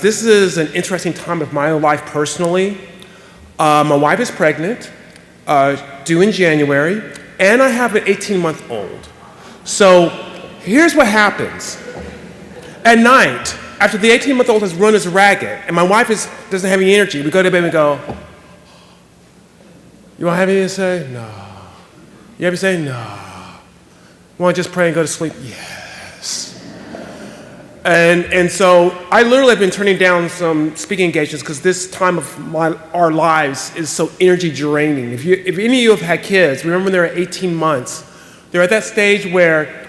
This is an interesting time of my life personally. My wife is pregnant, due in January, and I have an 18-month-old. So here's what happens. At night, after the 18-month-old has run his ragged, and my wife doesn't have any energy, we go to bed and we go, you want to have anything to say? No. You ever say, no. You want to just pray and go to sleep? Yes. And so I literally have been turning down some speaking engagements because this time of our lives is so energy draining. If any of you have had kids, remember when they're at 18 months, they're at that stage where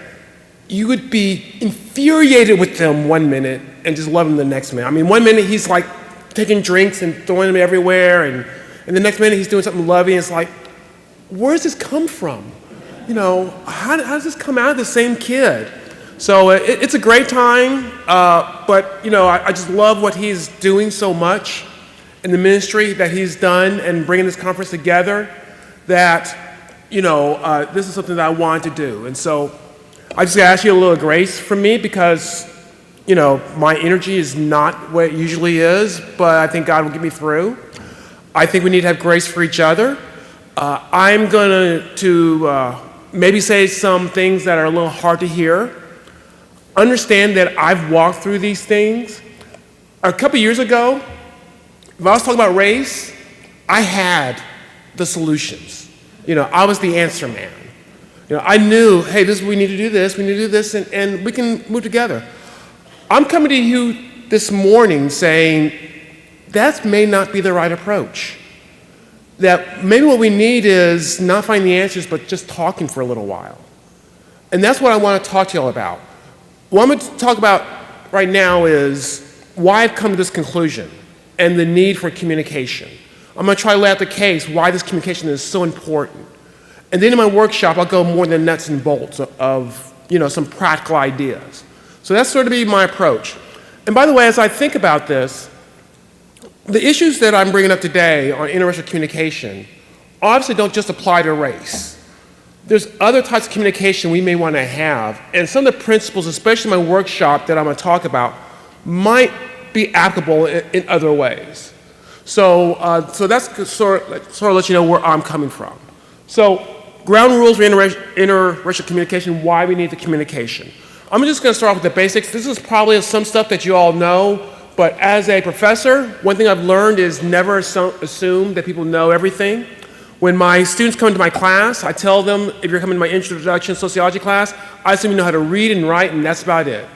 you would be infuriated with them one minute and just love them the next minute. I mean, one minute he's like taking drinks and throwing them everywhere, and the next minute he's doing something loving. It's like, where does this come from? You know, how does this come out of the same kid? So it's a great time, but you know, I just love what he's doing so much in the ministry that he's done and bringing this conference together that, you know, this is something that I wanted to do. And so I just ask you a little grace from me because, you know, my energy is not what it usually is, but I think God will get me through. I think we need to have grace for each other. I'm going to maybe say some things that are a little hard to hear. Understand that I've walked through these things. A couple years ago, if I was talking about race, I had the solutions. You know, I was the answer man. You know, I knew, hey, we need to do this, and we can move together. I'm coming to you this morning saying that may not be the right approach. That maybe what we need is not finding the answers, but just talking for a little while. And that's what I want to talk to you all about. What I'm going to talk about right now is why I've come to this conclusion and the need for communication. I'm going to try to lay out the case why this communication is so important. And then in my workshop, I'll go more than nuts and bolts of, you know, some practical ideas. So that's sort of be my approach. And by the way, as I think about this, the issues that I'm bringing up today on interracial communication obviously don't just apply to race. There's other types of communication we may want to have, and some of the principles, especially in my workshop that I'm going to talk about, might be applicable in other ways. So that's sort of let you know where I'm coming from. So ground rules for interracial communication, why we need the communication. I'm just going to start off with the basics. This is probably some stuff that you all know, but as a professor, one thing I've learned is never assume that people know everything. When my students come into my class, I tell them, if you're coming to my introduction sociology class, I assume you know how to read and write, and that's about it.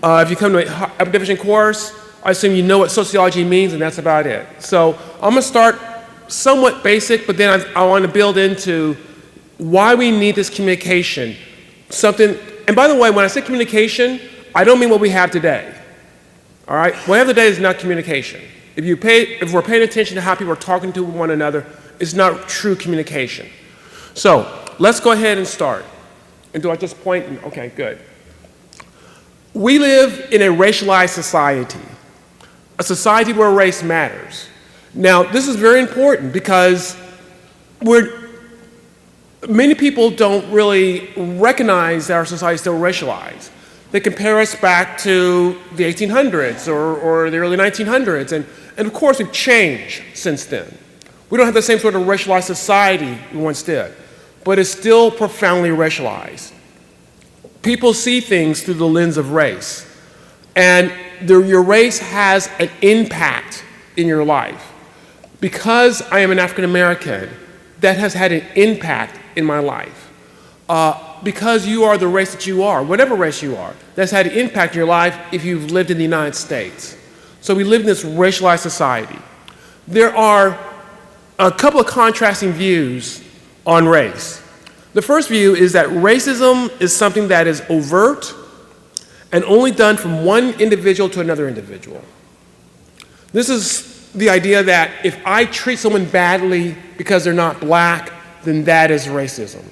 If you come to my upper division course, I assume you know what sociology means, and that's about it. So I'm going to start somewhat basic, but then I want to build into why we need this communication. And by the way, when I say communication, I don't mean what we have today. All right? What we have today is not communication. If we're paying attention to how people are talking to one another, it's not true communication. So let's go ahead and start. And do I just point? Okay, good. We live in a racialized society, a society where race matters. Now, this is very important because many people don't really recognize that our society is still racialized. They compare us back to the 1800s or the early 1900s, and of course we've changed since then. We don't have the same sort of racialized society we once did, but it's still profoundly racialized. People see things through the lens of race, and your race has an impact in your life. Because I am an African American, that has had an impact in my life. Because you are the race that you are, whatever race you are, that's had an impact in your life if you've lived in the United States. So we live in this racialized society. There are a couple of contrasting views on race. The first view is that racism is something that is overt and only done from one individual to another individual. This is the idea that if I treat someone badly because they're not black, then that is racism.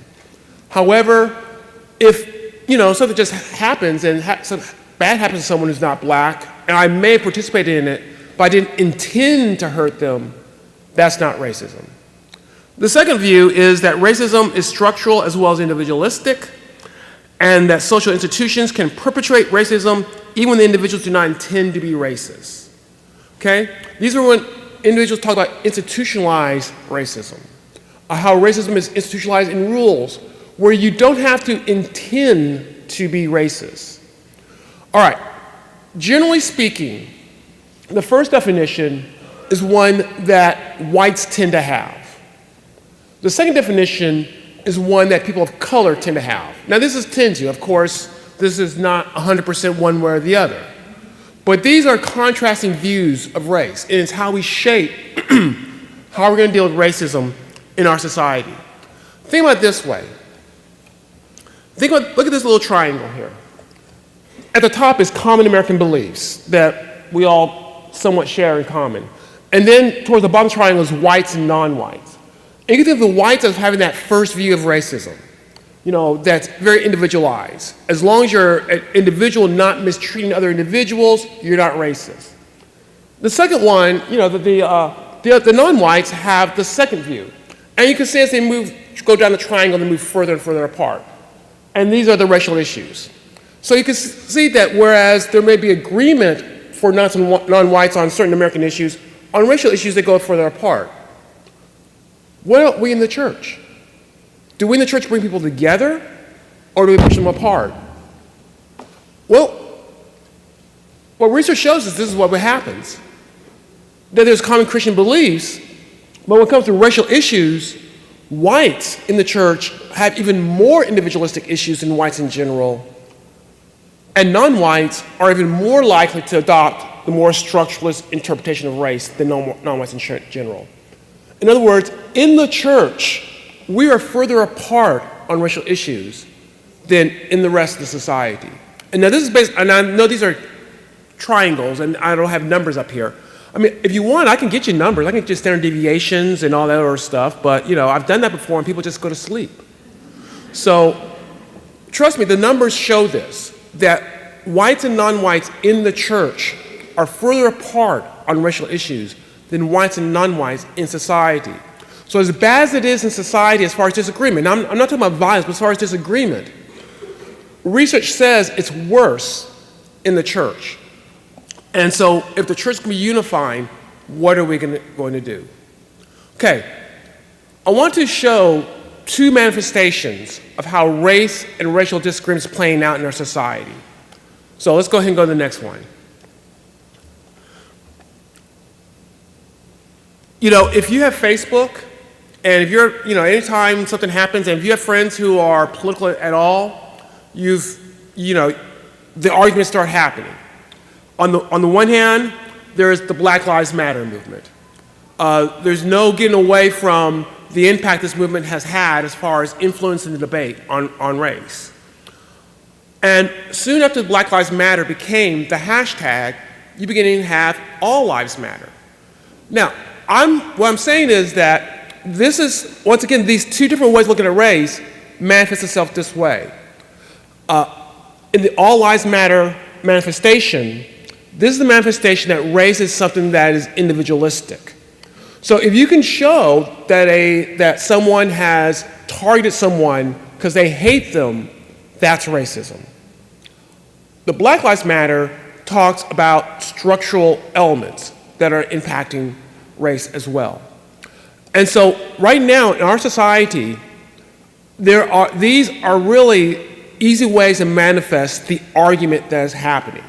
However, if something just happens and something bad happens to someone who's not black, and I may have participated in it, but I didn't intend to hurt them, that's not racism. The second view is that racism is structural as well as individualistic, and that social institutions can perpetuate racism even when the individuals do not intend to be racist. Okay? These are when individuals talk about institutionalized racism, how racism is institutionalized in rules where you don't have to intend to be racist. All right, generally speaking, the first definition is one that whites tend to have. The second definition is one that people of color tend to have. Now this is tend to, of course, this is not 100% one way or the other. But these are contrasting views of race, and it's how we shape how we're going to deal with racism in our society. Think about it this way. Look at this little triangle here. At the top is common American beliefs that we all somewhat share in common. And then towards the bottom triangle is whites and non-whites. And you can think of the whites as having that first view of racism, that's very individualized. As long as you're an individual not mistreating other individuals, you're not racist. The second one, the non-whites have the second view. And you can see as they go down the triangle, they move further and further apart. And these are the racial issues. So you can see that whereas there may be agreement for non-whites on certain American issues, on racial issues they go further apart. What are we in the church? Do we in the church bring people together, or do we push them apart? Well, what research shows us this is what happens. That there's common Christian beliefs, but when it comes to racial issues, whites in the church have even more individualistic issues than whites in general, and non-whites are even more likely to adopt the more structuralist interpretation of race than non-whites in general. In other words, in the church, we are further apart on racial issues than in the rest of the society. And now this is based, and I know these are triangles, and I don't have numbers up here. I mean, if you want, I can get you numbers. I can get you standard deviations and all that other stuff, but I've done that before and people just go to sleep. So, trust me, the numbers show this, that whites and non-whites in the church are further apart on racial issues than whites and non-whites in society. So as bad as it is in society as far as disagreement, now I'm not talking about violence, but as far as disagreement, research says it's worse in the church. And so if the church can be unifying, what are we going to do? Okay, I want to show two manifestations of how race and racial disagreement is playing out in our society. So let's go ahead and go to the next one. If you have Facebook, and if you're, anytime something happens, and if you have friends who are political at all, the arguments start happening. On the one hand, there's the Black Lives Matter movement. There's no getting away from the impact this movement has had as far as influencing the debate on race. And soon after Black Lives Matter became the hashtag, you begin to have All Lives Matter. Now, what I'm saying is that this is, once again, these two different ways of looking at race manifest itself this way. In the All Lives Matter manifestation, this is the manifestation that race is something that is individualistic. So if you can show that someone has targeted someone because they hate them, that's racism. The Black Lives Matter talks about structural elements that are impacting race as well. And so right now in our society, these are really easy ways to manifest the argument that is happening.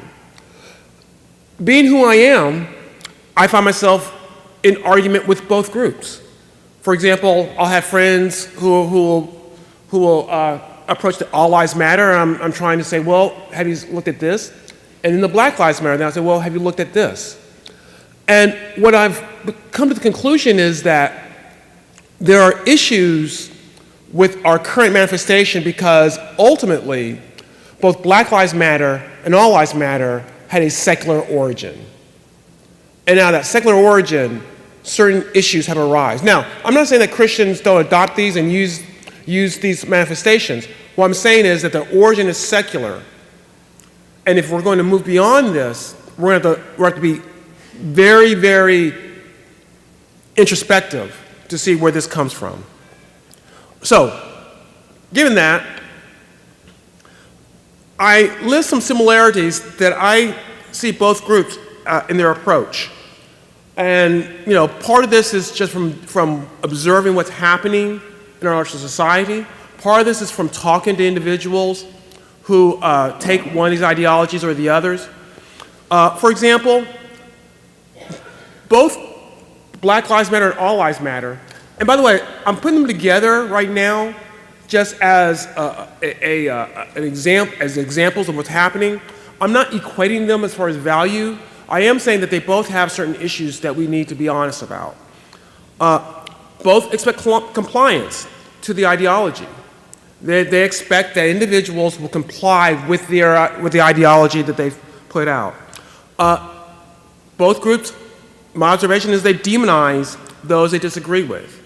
Being who I am, I find myself in argument with both groups. For example, I'll have friends who will approach the All Lives Matter, and I'm trying to say, well, have you looked at this? And then the Black Lives Matter, then I'll say, well, have you looked at this? And what I've come to the conclusion is that there are issues with our current manifestation because ultimately, both Black Lives Matter and All Lives Matter had a secular origin. And now that secular origin, certain issues have arisen. Now, I'm not saying that Christians don't adopt these and use these manifestations. What I'm saying is that the origin is secular. And if we're going to move beyond this, we're going to have to be very, very introspective to see where this comes from. So, given that, I list some similarities that I see both groups in their approach. And part of this is just from observing what's happening in our society. Part of this is from talking to individuals who take one of these ideologies or the others. For example, both Black Lives Matter and All Lives Matter, and by the way, I'm putting them together right now just as examples of what's happening. I'm not equating them as far as value. I am saying that they both have certain issues that we need to be honest about. Both expect compliance to the ideology. They expect that individuals will comply with the ideology that they've put out. Both groups, my observation is they demonize those they disagree with.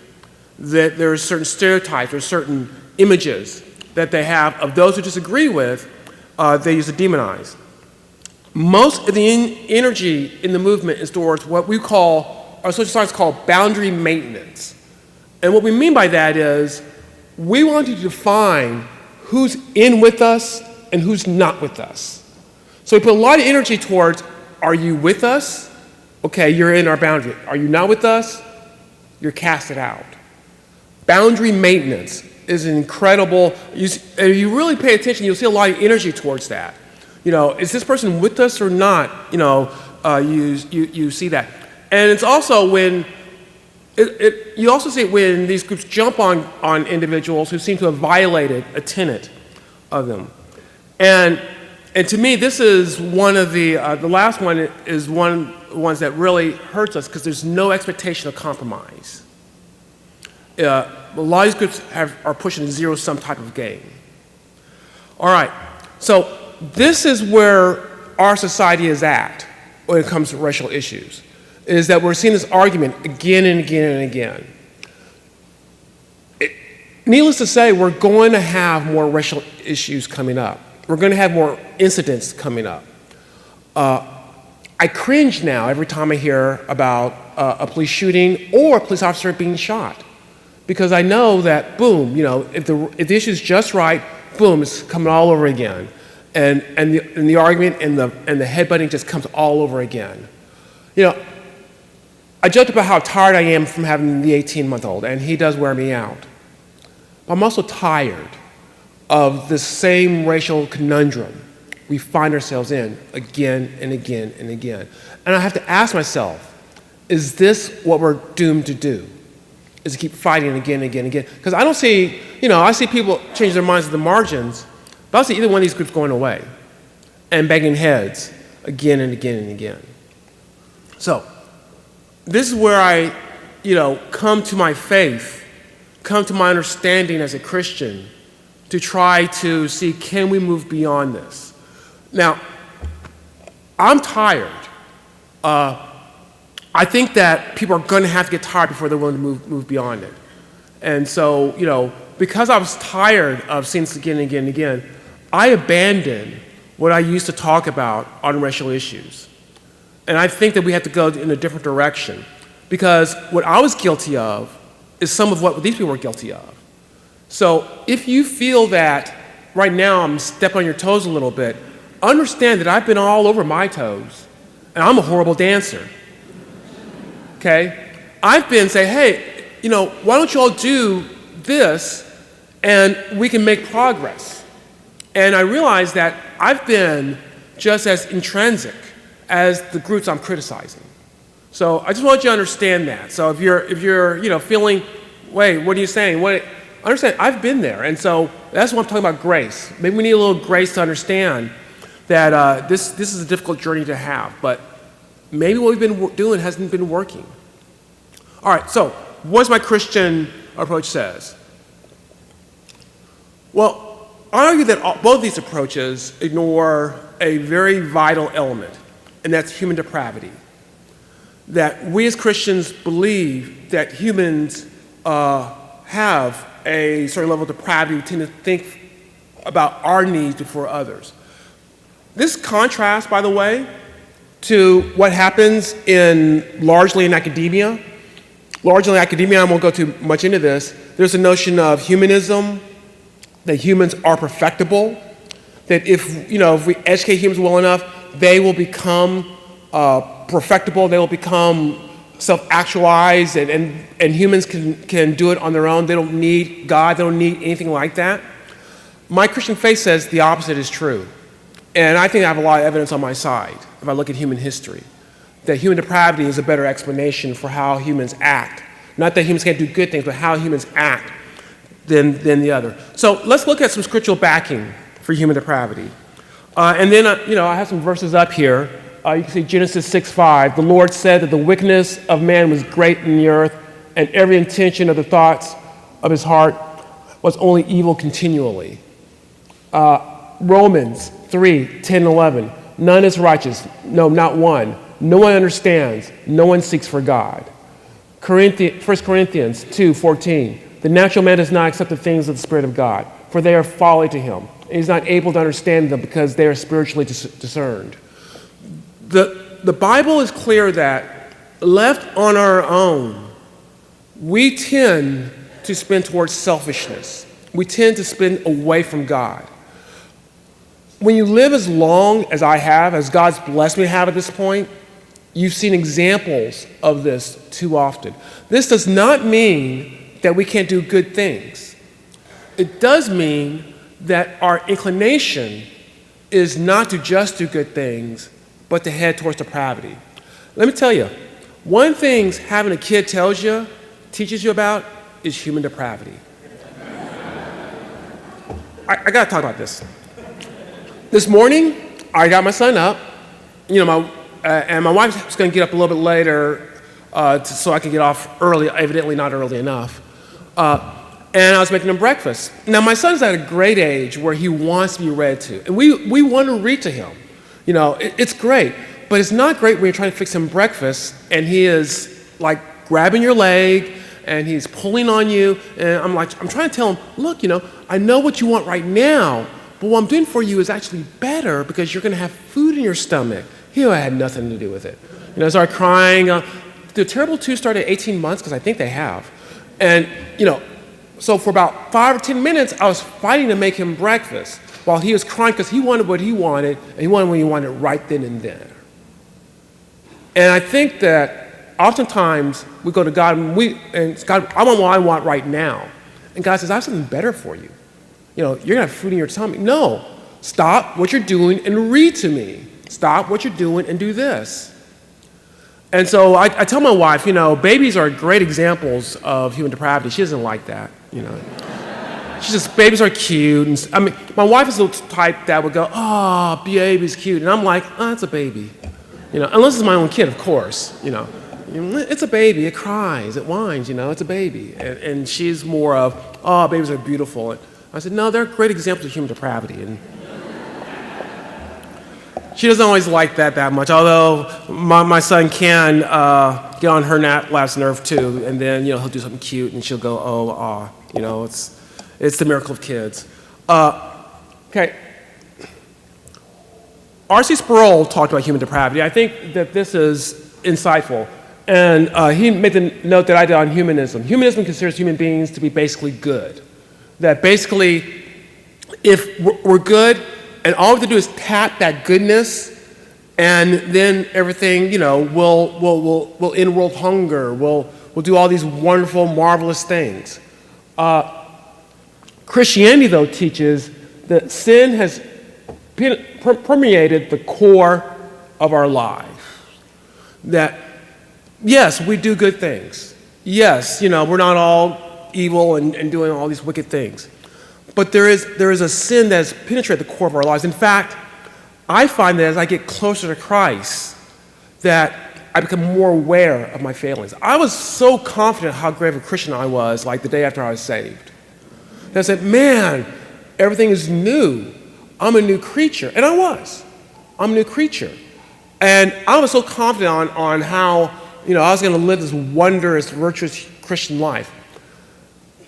That there are certain stereotypes or certain images that they have of those who disagree with, they use to demonize. Most of the energy in the movement is towards what we call, our social science call boundary maintenance. And what we mean by that is we want to define who's in with us and who's not with us. So we put a lot of energy towards, are you with us? Okay, you're in our boundary. Are you not with us? You're casted out. Boundary maintenance is an incredible, if you really pay attention, you'll see a lot of energy towards that. Is this person with us or not? You see that. And it's also when, you also see it when these groups jump on individuals who seem to have violated a tenet of them. And to me, this is one of the last one is one of the ones that really hurts us because there's no expectation of compromise. A lot of these groups are pushing a zero-sum type of game. All right, so this is where our society is at when it comes to racial issues, is that we're seeing this argument again and again and again. Needless to say, we're going to have more racial issues coming up. We're going to have more incidents coming up. I cringe now every time I hear about a police shooting or a police officer being shot, because I know that, boom, if the issue is just right, boom, it's coming all over again. And the argument and the headbutting just comes all over again. I joked about how tired I am from having the 18-month-old, and he does wear me out. But I'm also tired of the same racial conundrum we find ourselves in again and again and again. And I have to ask myself, is this what we're doomed to do? Is to keep fighting again and again and again? Because I don't see, I see people change their minds at the margins, but I don't see either one of these groups going away and banging heads again and again and again. So, this is where I, come to my faith, come to my understanding as a Christian to try to see, can we move beyond this? Now, I'm tired. I think that people are going to have to get tired before they're willing to move beyond it. And so, because I was tired of seeing this again and again and again, I abandoned what I used to talk about on racial issues. And I think that we have to go in a different direction, because what I was guilty of is some of what these people were guilty of. So if you feel that right now I'm stepping on your toes a little bit, understand that I've been all over my toes, and I'm a horrible dancer. Okay? I've been saying, hey, why don't you all do this and we can make progress? And I realized that I've been just as intrinsic as the groups I'm criticizing. So I just want you to understand that. So if you're feeling, wait, what are you saying? Understand, I've been there. And so that's what I'm talking about, grace. Maybe we need a little grace to understand that this is a difficult journey to have, but maybe what we've been doing hasn't been working. All right, so what's my Christian approach says? Well, I argue that both these approaches ignore a very vital element, and that's human depravity. That we as Christians believe that humans have a certain level of depravity. We tend to think about our needs before others. This contrasts, by the way, to what happens largely in academia. Largely in academia, I won't go too much into this, there's a notion of humanism, that humans are perfectible, That if we educate humans well enough, they will become perfectible, they will become self-actualized, and humans can do it on their own. They don't need God, they don't need anything like that. My Christian faith says the opposite is true. And I think I have a lot of evidence on my side if I look at human history, that human depravity is a better explanation for how humans act. Not that humans can't do good things, but how humans act than the other. So let's look at some scriptural backing for human depravity. And then, I have some verses up here. You can see Genesis 6:5. The Lord said that the wickedness of man was great in the earth, and every intention of the thoughts of his heart was only evil continually. Romans 3:10-11. None is righteous, no, not one. No one understands, no one seeks for God. 1 Corinthians 2:14. The natural man does not accept the things of the Spirit of God, for they are folly to him. And he's not able to understand them because they are spiritually discerned. The Bible is clear that left on our own, we tend to spin towards selfishness. We tend to spin away from God. When you live as long as I have, as God's blessed me to have at this point, you've seen examples of this too often. This does not mean that we can't do good things. It does mean that our inclination is not to just do good things, but to head towards depravity. Let me tell you, one thing having a kid teaches you about, is human depravity. I gotta talk about this. This morning, I got my son up, and my wife was gonna get up a little bit later so I could get off early, evidently not early enough. And I was making him breakfast. Now, my son's at a great age where he wants to be read to. And we want to read to him. It's great. But it's not great when you're trying to fix him breakfast and he is like grabbing your leg and he's pulling on you. And I'm trying to tell him, look, I know what you want right now, but what I'm doing for you is actually better because you're going to have food in your stomach. He had nothing to do with it. I started crying. The Terrible 2 started at 18 months because I think they have. And, so for about 5 or 10 minutes, I was fighting to make him breakfast while he was crying because he wanted what he wanted, and he wanted what he wanted right then and there. And I think that oftentimes we go to God and God, I want what I want right now. And God says, I have something better for you. You're going to have food in your tummy. No, stop what you're doing and read to me. Stop what you're doing and do this. And so I tell my wife, babies are great examples of human depravity. She doesn't like that, She says, babies are cute. And, my wife is the type that would go, oh, baby's cute. And I'm like, oh, it's a baby. Unless it's my own kid, of course, It's a baby, it cries, it whines, it's a baby. And she's more of, oh, babies are beautiful. And I said, no, they're great examples of human depravity. And she doesn't always like that much, although my son can get on her last nerve too, and then he'll do something cute, and she'll go, oh, it's the miracle of kids. Okay. R.C. Sproul talked about human depravity. I think that this is insightful, and he made the note that I did on humanism. Humanism considers human beings to be basically good. That basically, if we're good, and all we have to do is tap that goodness, and then everything, we'll end world hunger. We'll do all these wonderful, marvelous things. Christianity, though, teaches that sin has permeated the core of our life. That, yes, we do good things. Yes, we're not all evil and doing all these wicked things. But there is a sin that has penetrated the core of our lives. In fact, I find that as I get closer to Christ, that I become more aware of my failings. I was so confident how great of a Christian I was, like the day after I was saved. And I said, man, everything is new. I'm a new creature. And I was. I'm a new creature. And I was so confident on how, I was going to live this wondrous, virtuous Christian life.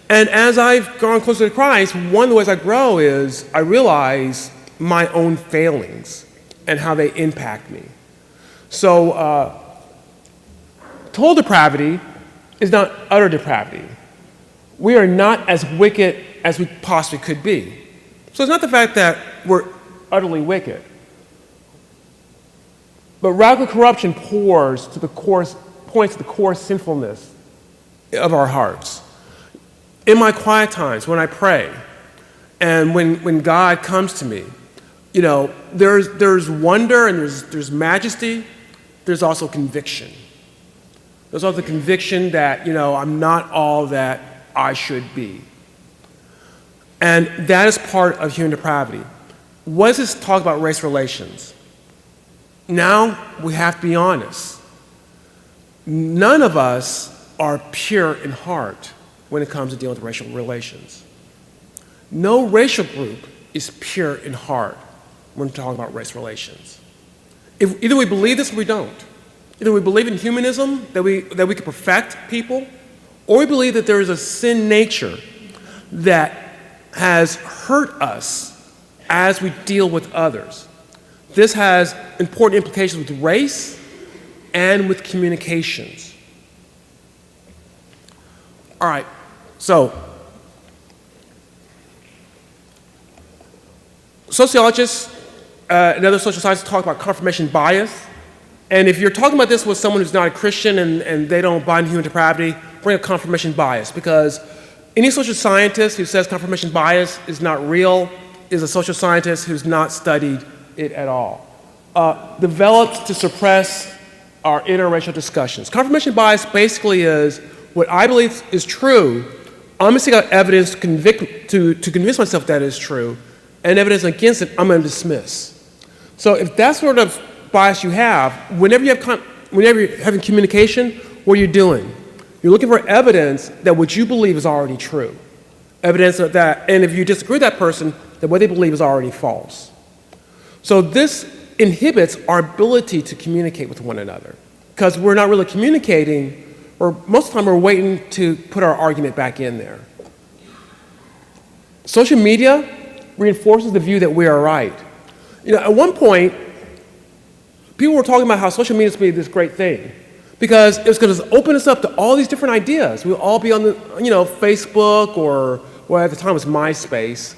And as I've gone closer to Christ, one of the ways I grow is I realize my own failings and how they impact me. So total depravity is not utter depravity. We are not as wicked as we possibly could be. So it's not the fact that we're utterly wicked. But radical corruption points to the core sinfulness of our hearts. In my quiet times, when I pray, and when God comes to me, there's wonder and there's majesty. There's also conviction. There's also the conviction that, I'm not all that I should be. And that is part of human depravity. What does this talk about race relations? Now we have to be honest. None of us are pure in heart when it comes to dealing with racial relations. No racial group is pure in heart when we're talking about race relations. Either we believe this or we don't. Either we believe in humanism, that we can perfect people, or we believe that there is a sin nature that has hurt us as we deal with others. This has important implications with race and with communications. All right, so sociologists and other social scientists talk about confirmation bias. And if you're talking about this with someone who's not a Christian and they don't buy in human depravity, bring up confirmation bias, because any social scientist who says confirmation bias is not real is a social scientist who's not studied it at all. Developed to suppress our interracial discussions. Confirmation bias basically is what I believe is true. I'm going to seek out evidence to convince myself that is true, and evidence against it, I'm going to dismiss. So if that sort of bias you have, whenever you're having communication, what are you doing? You're looking for evidence that what you believe is already true. Evidence that, and if you disagree with that person, that what they believe is already false. So this inhibits our ability to communicate with one another, because we're not really communicating, or most of the time we're waiting to put our argument back in there. Social media reinforces the view that we are right. At one point, people were talking about how social media is going to be this great thing, because it's going to open us up to all these different ideas. We'll all be on the, Facebook, or at the time it was MySpace,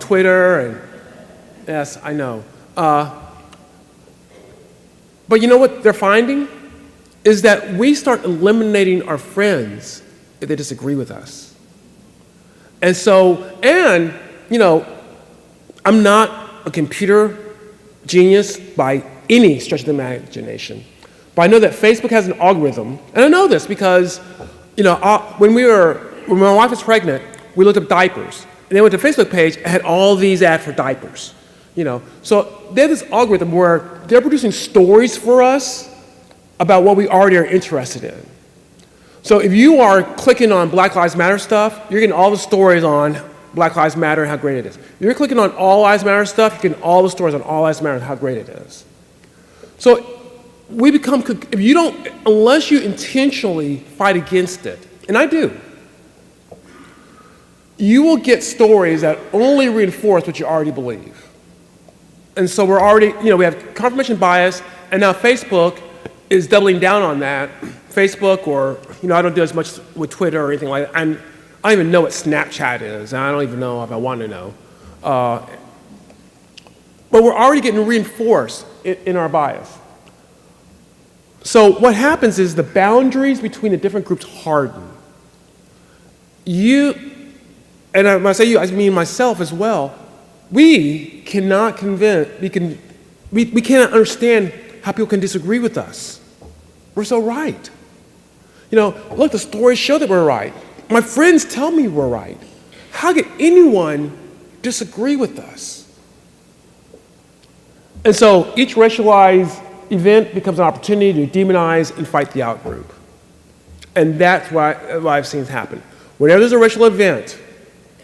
Twitter, and yes, I know. But you know what they're finding? Is that we start eliminating our friends if they disagree with us. And so, I'm not a computer genius by any stretch of the imagination. But I know that Facebook has an algorithm, and I know this because, when my wife was pregnant, we looked up diapers, and they went to the Facebook page and had all these ads for diapers. So they have this algorithm where they're producing stories for us about what we already are interested in. So if you are clicking on Black Lives Matter stuff, you're getting all the stories on Black Lives Matter and how great it is. If you're clicking on All Lives Matter stuff, you're getting all the stories on All Lives Matter and how great it is. So we become, unless you intentionally fight against it, and I do, you will get stories that only reinforce what you already believe. And so we're already, we have confirmation bias, and now Facebook is doubling down on that. Facebook, or, I don't do as much with Twitter or anything like that. I don't even know what Snapchat is, and I don't even know if I want to know. But we're already getting reinforced in our bias. So what happens is the boundaries between the different groups harden. And when I say you, I mean myself as well, we cannot we cannot understand how people can disagree with us. We're so right. Look, the stories show that we're right. My friends tell me we're right. How could anyone disagree with us? And so each racialized event becomes an opportunity to demonize and fight the outgroup. And that's what I've seen happen. Whenever there's a racial event,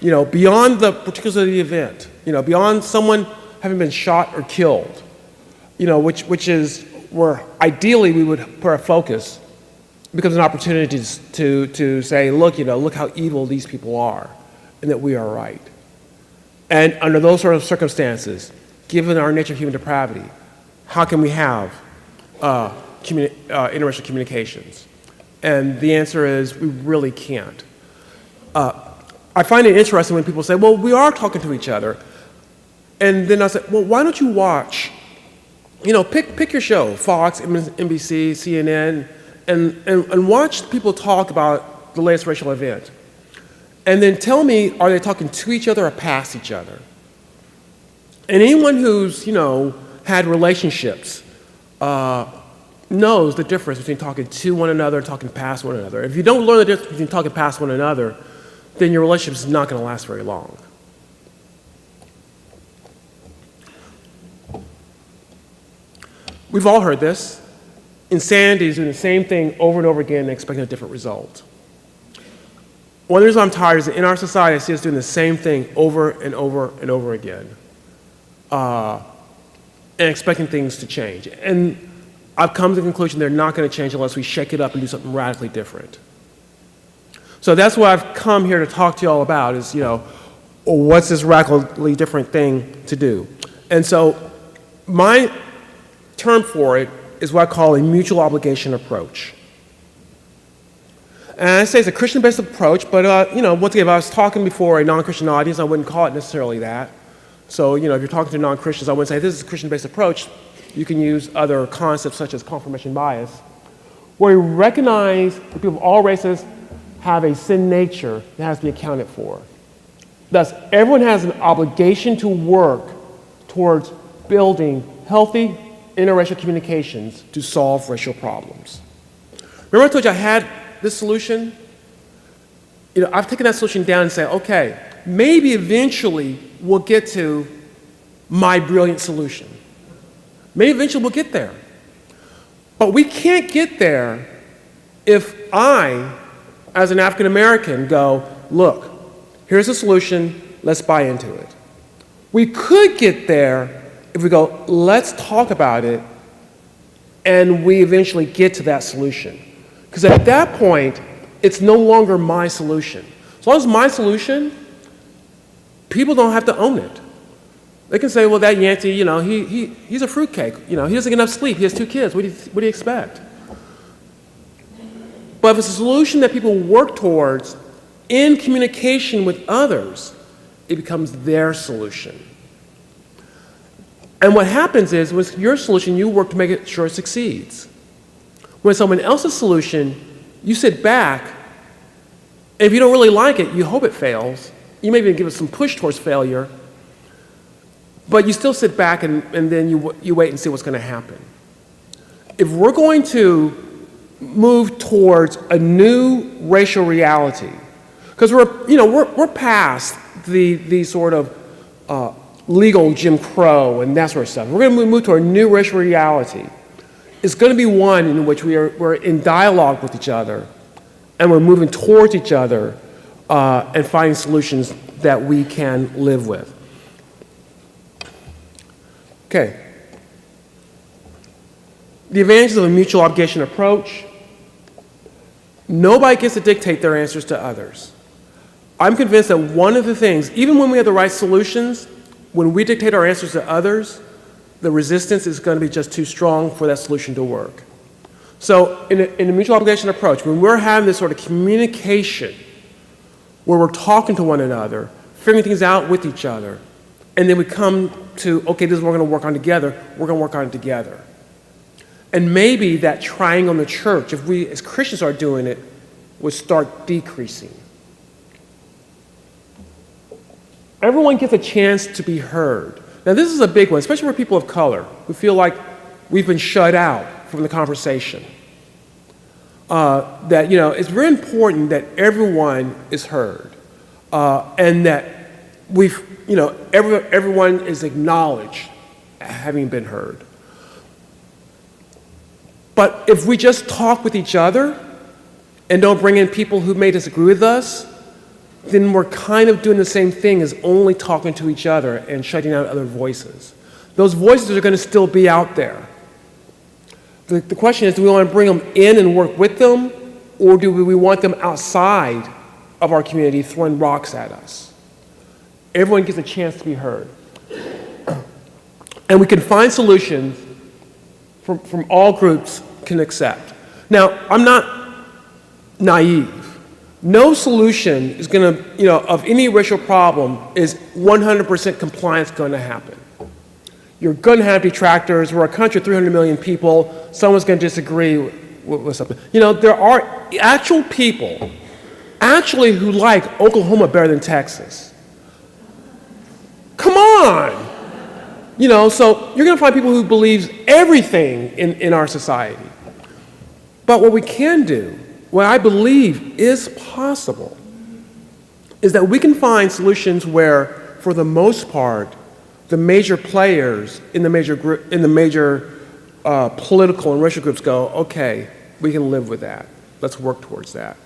beyond the particulars of the event, beyond someone having been shot or killed, which is where ideally we would put our focus, becomes an opportunity to say, look how evil these people are, and that we are right. And under those sort of circumstances, given our nature of human depravity, how can we have interracial communications? And the answer is we really can't. I find it interesting when people say, well, we are talking to each other. And then I said, well, why don't you watch, pick your show, Fox, NBC, CNN, and watch people talk about the latest racial event. And then tell me, are they talking to each other or past each other? And anyone who's, had relationships knows the difference between talking to one another and talking past one another. If you don't learn the difference between talking past one another, then your relationship is not going to last very long. We've all heard this. Insanity is doing the same thing over and over again and expecting a different result. One of the reasons I'm tired is that in our society, I see us doing the same thing over and over and over again, and expecting things to change. And I've come to the conclusion they're not going to change unless we shake it up and do something radically different. So that's what I've come here to talk to you all about is, what's this radically different thing to do? And so my term for it is what I call a mutual obligation approach. And I say it's a Christian-based approach, but once again, if I was talking before a non-Christian audience, I wouldn't call it necessarily that. So, if you're talking to non-Christians, I wouldn't say this is a Christian-based approach. You can use other concepts such as confirmation bias, where we recognize that people of all races have a sin nature that has to be accounted for. Thus, everyone has an obligation to work towards building healthy interracial communications to solve racial problems. Remember I told you I had this solution? I've taken that solution down and said, okay, maybe eventually we'll get to my brilliant solution. Maybe eventually we'll get there. But we can't get there if I, as an African American, go, look, here's a solution, let's buy into it. We could get there if we go, let's talk about it, and we eventually get to that solution. Because at that point, it's no longer my solution. As long as it's my solution, people don't have to own it. They can say, well, that Yancey, he's a fruitcake. He doesn't get enough sleep. He has 2 kids. What do you expect? But if it's a solution that people work towards in communication with others, it becomes their solution. And what happens is, with your solution, you work to make sure it succeeds. When someone else's solution, you sit back, and if you don't really like it, you hope it fails. You may even give it some push towards failure, but you still sit back and then you wait and see what's going to happen. If we're going to move towards a new racial reality, because we're past the sort of legal Jim Crow and that sort of stuff. We're going to move to a new racial reality. It's going to be one in which we're in dialogue with each other, and we're moving towards each other and finding solutions that we can live with. Okay. The advantages of a mutual obligation approach: nobody gets to dictate their answers to others. I'm convinced that one of the things, even when we have the right solutions, when we dictate our answers to others, the resistance is going to be just too strong for that solution to work. So in a mutual obligation approach, when we're having this sort of communication where we're talking to one another, figuring things out with each other, and then we come to, okay, this is what we're going to work on together, we're going to work on it together. And maybe that triangle in the church, if we as Christians are doing it, would start decreasing. Everyone gets a chance to be heard. Now this is a big one, especially for people of color who feel like we've been shut out from the conversation. That it's very important that everyone is heard, and that everyone is acknowledged having been heard. But if we just talk with each other and don't bring in people who may disagree with us, then we're kind of doing the same thing as only talking to each other and shutting out other voices. Those voices are going to still be out there. The question is, do we want to bring them in and work with them, or do we want them outside of our community throwing rocks at us? Everyone gets a chance to be heard. And we can find solutions from all groups can accept. Now, I'm not naive. No solution is going to, of any racial problem is 100% compliance going to happen. You're going to have detractors. We're a country of 300 million people. Someone's going to disagree with something. There are actual people who like Oklahoma better than Texas. Come on! So you're going to find people who believe everything in our society. But what we can do, what I believe is possible, is that we can find solutions where, for the most part, the major players in the major political and racial groups go, okay, we can live with that. Let's work towards that.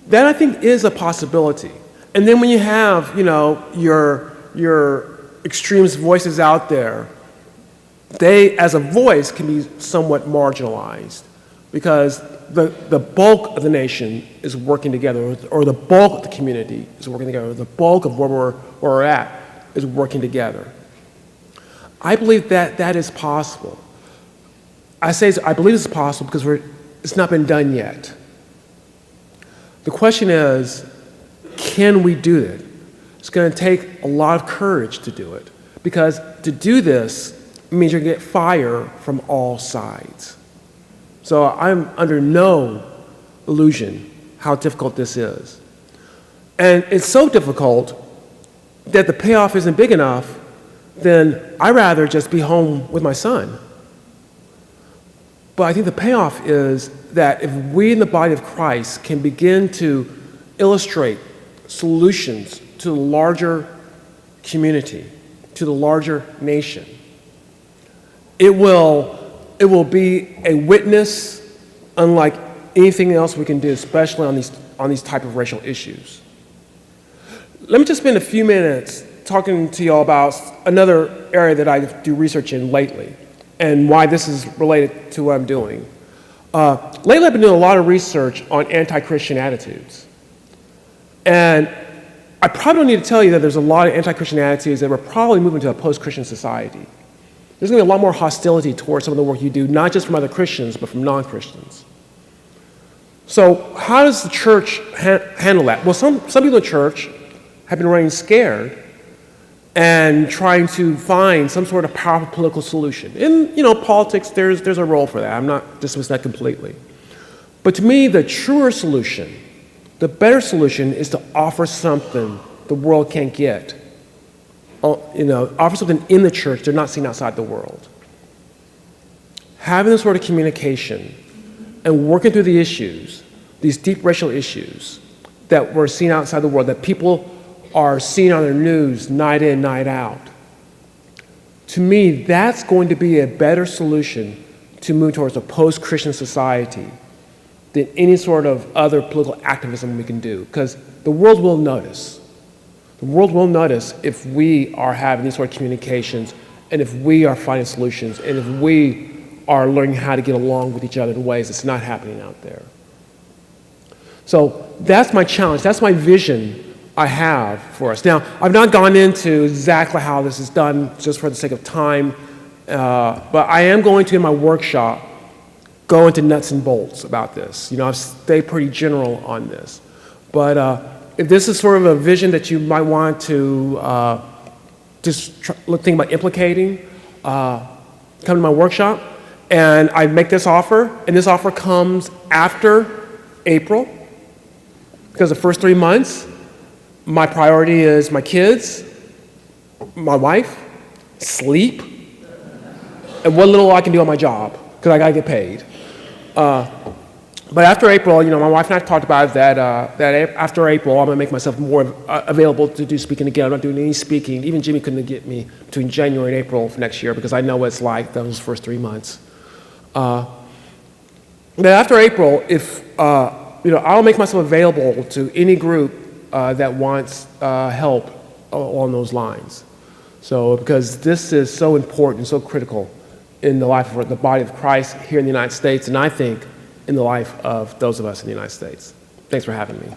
That, I think, is a possibility. And then when you have, your extremist voices out there, they, as a voice, can be somewhat marginalized because the bulk of the nation is working together, or the bulk of the community is working together, or the bulk of where we're at is working together. I believe that is possible. I believe it's possible because it's not been done yet. The question is, can we do it? It's going to take a lot of courage to do it, because to do this means you're going to get fire from all sides. So I'm under no illusion how difficult this is. And it's so difficult that the payoff isn't big enough, then I'd rather just be home with my son. But I think the payoff is that if we in the body of Christ can begin to illustrate solutions to the larger community, to the larger nation, it will be a witness unlike anything else we can do, especially on these type of racial issues. Let me just spend a few minutes talking to you all about another area that I do research in lately and why this is related to what I'm doing. Lately I've been doing a lot of research on anti-Christian attitudes. And I probably don't need to tell you that there's a lot of anti-Christian attitudes that we're probably moving to a post-Christian society. There's going to be a lot more hostility towards some of the work you do, not just from other Christians, but from non-Christians. So how does the church handle that? Well, some people in the church have been running scared and trying to find some sort of powerful political solution. In politics, there's a role for that. I'm not dismissing that completely. But to me, the truer solution, the better solution, is to offer something the world can't get. Offer something in the church they're not seeing outside the world. Having this sort of communication and working through the issues, these deep racial issues that we're seeing outside the world, that people are seeing on their news night in, night out. To me, that's going to be a better solution to move towards a post-Christian society than any sort of other political activism we can do, because the world will notice. The world will notice if we are having these sort of communications, and if we are finding solutions, and if we are learning how to get along with each other in ways that's not happening out there. So that's my challenge. That's my vision I have for us. Now, I've not gone into exactly how this is done just for the sake of time, but I am going to, in my workshop, go into nuts and bolts about this. I've stayed pretty general on this. But if this is sort of a vision that you might want to think about implicating, come to my workshop, and I make this offer, and this offer comes after April, because the first 3 months, my priority is my kids, my wife, sleep, and what little I can do on my job, because I gotta get paid. But after April, my wife and I talked about that after April, I'm gonna make myself more available to do speaking again. I'm not doing any speaking. Even Jimmy couldn't get me between January and April of next year, because I know what it's like those first 3 months. But after April, I'll make myself available to any group that wants help along those lines. So, because this is so important, so critical in the life of the body of Christ here in the United States, and I think in the life of those of us in the United States. Thanks for having me.